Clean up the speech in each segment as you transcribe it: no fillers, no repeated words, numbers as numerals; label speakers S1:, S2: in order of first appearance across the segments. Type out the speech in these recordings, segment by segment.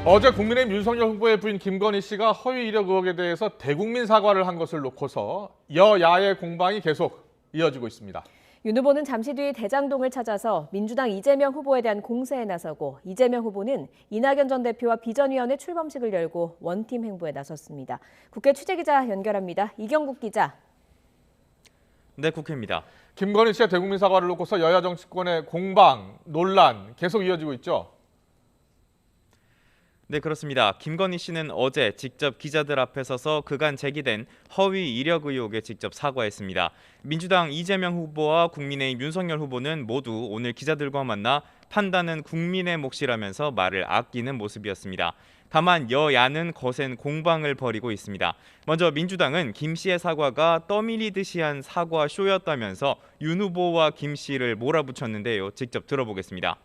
S1: 어제 국민의힘 윤석열 후보의 부인 김건희 씨가 허위 이력 의혹에 대해서 대국민 사과를 한 것을 놓고서 여야의 공방이 계속 이어지고 있습니다.
S2: 윤 후보는 잠시 뒤 대장동을 찾아서 민주당 이재명 후보에 대한 공세에 나서고 이재명 후보는 이낙연 전 대표와 비전위원회 출범식을 열고 원팀 행보에 나섰습니다. 국회 취재기자 연결합니다. 이경국 기자.
S3: 네, 국회입니다.
S1: 김건희 씨의 대국민 사과를 놓고서 여야 정치권의 공방, 논란 계속 이어지고 있죠.
S3: 네, 그렇습니다. 김건희 씨는 어제 직접 기자들 앞에 서서 그간 제기된 허위 이력 의혹에 직접 사과했습니다. 민주당 이재명 후보와 국민의힘 윤석열 후보는 모두 오늘 기자들과 만나 판단은 국민의 몫이라면서 말을 아끼는 모습이었습니다. 다만 여야는 거센 공방을 벌이고 있습니다. 먼저 민주당은 김 씨의 사과가 떠밀리듯이 한 사과 쇼였다면서 윤 후보와 김 씨를 몰아붙였는데요. 직접 들어보겠습니다.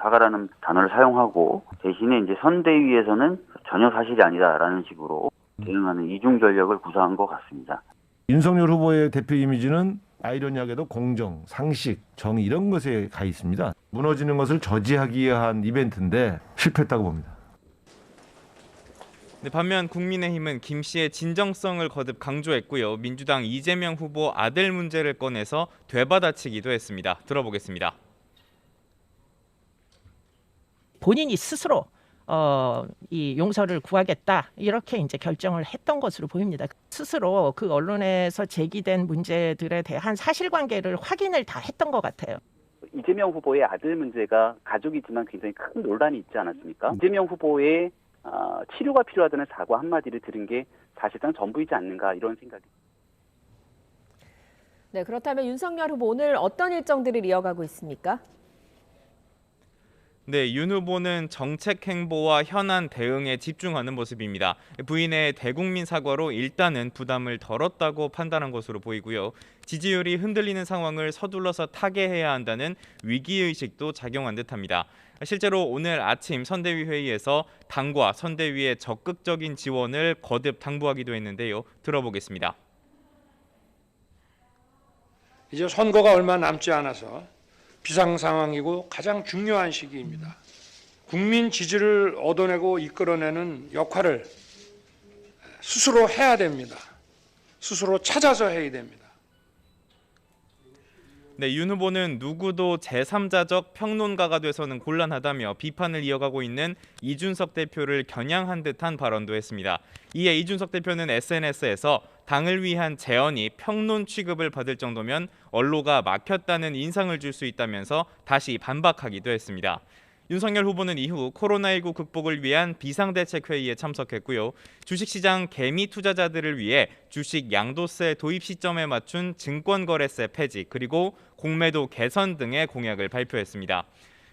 S4: 사과라는 단어를 사용하고 대신에 이제 선대위에서는 전혀 사실이 아니다라는 식으로 대응하는 이중 전력을 구사한 것 같습니다.
S5: 윤석열 후보의 대표 이미지는 아이러니하게도 공정, 상식, 정의 이런 것에 가 있습니다. 무너지는 것을 저지하기 위한 이벤트인데 실패했다고 봅니다.
S3: 네, 반면 국민의힘은 김 씨의 진정성을 거듭 강조했고요. 민주당 이재명 후보 아들 문제를 꺼내서 되받아치기도 했습니다. 들어보겠습니다.
S6: 본인이 스스로 이 용서를 구하겠다 이렇게 이제 결정을 했던 것으로 보입니다. 스스로 그 언론에서 제기된 문제들에 대한 사실관계를 확인을 다 했던 것 같아요.
S7: 이재명 후보의 아들 문제가 가족이지만 굉장히 큰 논란이 있지 않았습니까? 이재명 후보의 치료가 필요하다는 사과 한마디를 들은 게 사실상 전부이지 않는가 이런 생각이.
S2: 네, 그렇다면 윤석열 후보 오늘 어떤 일정들을 이어가고 있습니까?
S3: 네, 윤 후보는 정책 행보와 현안 대응에 집중하는 모습입니다. 부인의 대국민 사과로 일단은 부담을 덜었다고 판단한 것으로 보이고요. 지지율이 흔들리는 상황을 서둘러서 타개해야 한다는 위기의식도 작용한 듯합니다. 실제로 오늘 아침 선대위 회의에서 당과 선대위의 적극적인 지원을 거듭 당부하기도 했는데요. 들어보겠습니다.
S8: 이제 선거가 얼마 남지 않아서 비상 상황이고 가장 중요한 시기입니다. 국민 지지를 얻어내고 이끌어내는 역할을 스스로 해야 됩니다. 스스로 찾아서 해야 됩니다.
S3: 네, 윤 후보는 누구도 제3자적 평론가가 돼서는 곤란하다며 비판을 이어가고 있는 이준석 대표를 겨냥한 듯한 발언도 했습니다. 이에 이준석 대표는 SNS에서 당을 위한 재언이 평론 취급을 받을 정도면 언로가 막혔다는 인상을 줄 수 있다면서 다시 반박하기도 했습니다. 윤석열 후보는 이후 코로나19 극복을 위한 비상대책회의에 참석했고요. 주식시장 개미 투자자들을 위해 주식 양도세 도입 시점에 맞춘 증권거래세 폐지 그리고 공매도 개선 등의 공약을 발표했습니다.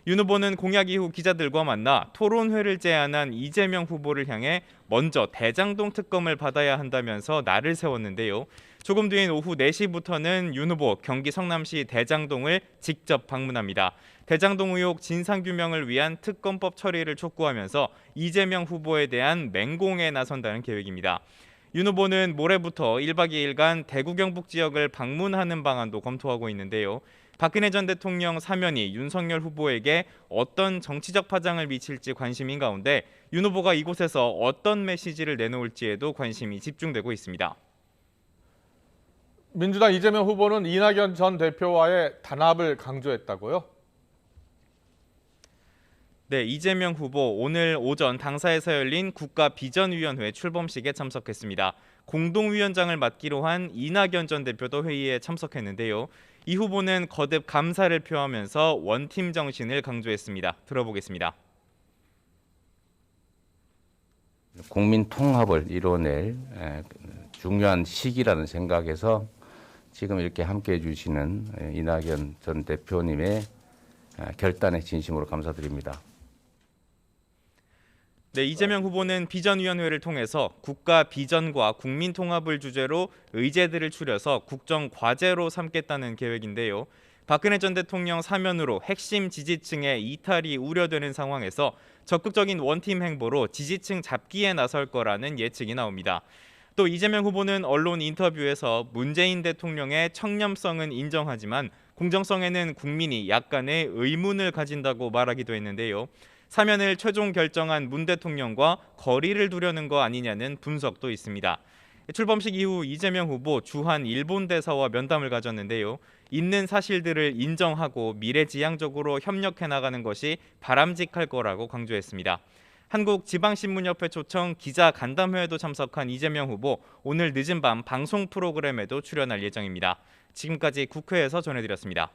S3: 윤 후보는 공약 이후 기자들과 만나 토론회를 제안한 이재명 후보를 향해 먼저 대장동 특검을 받아야 한다면서 날을 세웠는데요. 조금 뒤인 오후 4시부터는 윤 후보 경기 성남시 대장동을 직접 방문합니다. 대장동 의혹 진상규명을 위한 특검법 처리를 촉구하면서 이재명 후보에 대한 맹공에 나선다는 계획입니다. 윤 후보는 모레부터 1박 2일간 대구 경북 지역을 방문하는 방안도 검토하고 있는데요. 박근혜 전 대통령 사면이 윤석열 후보에게 어떤 정치적 파장을 미칠지 관심인 가운데 윤 후보가 이곳에서 어떤 메시지를 내놓을지에도 관심이 집중되고 있습니다.
S1: 민주당 이재명 후보는 이낙연 전 대표와의 단합을 강조했다고요?
S3: 네, 이재명 후보 오늘 오전 당사에서 열린 국가비전위원회 출범식에 참석했습니다. 공동위원장을 맡기로 한 이낙연 전 대표도 회의에 참석했는데요. 이 후보는 거듭 감사를 표하면서 원팀 정신을 강조했습니다. 들어보겠습니다.
S9: 국민 통합을 이뤄낼 중요한 시기라는 생각에서 지금 이렇게 함께해 주시는 이낙연 전 대표님의 결단에 진심으로 감사드립니다.
S3: 네, 이재명 후보는 비전위원회를 통해서 국가 비전과 국민 통합을 주제로 의제들을 추려서 국정 과제로 삼겠다는 계획인데요. 박근혜 전 대통령 사면으로 핵심 지지층의 이탈이 우려되는 상황에서 적극적인 원팀 행보로 지지층 잡기에 나설 거라는 예측이 나옵니다. 또 이재명 후보는 언론 인터뷰에서 문재인 대통령의 청렴성은 인정하지만 공정성에는 국민이 약간의 의문을 가진다고 말하기도 했는데요. 사면을 최종 결정한 문 대통령과 거리를 두려는 거 아니냐는 분석도 있습니다. 출범식 이후 이재명 후보 주한 일본 대사와 면담을 가졌는데요. 있는 사실들을 인정하고 미래지향적으로 협력해 나가는 것이 바람직할 거라고 강조했습니다. 한국지방신문협회 초청 기자 간담회에도 참석한 이재명 후보, 오늘 늦은 밤 방송 프로그램에도 출연할 예정입니다. 지금까지 국회에서 전해드렸습니다.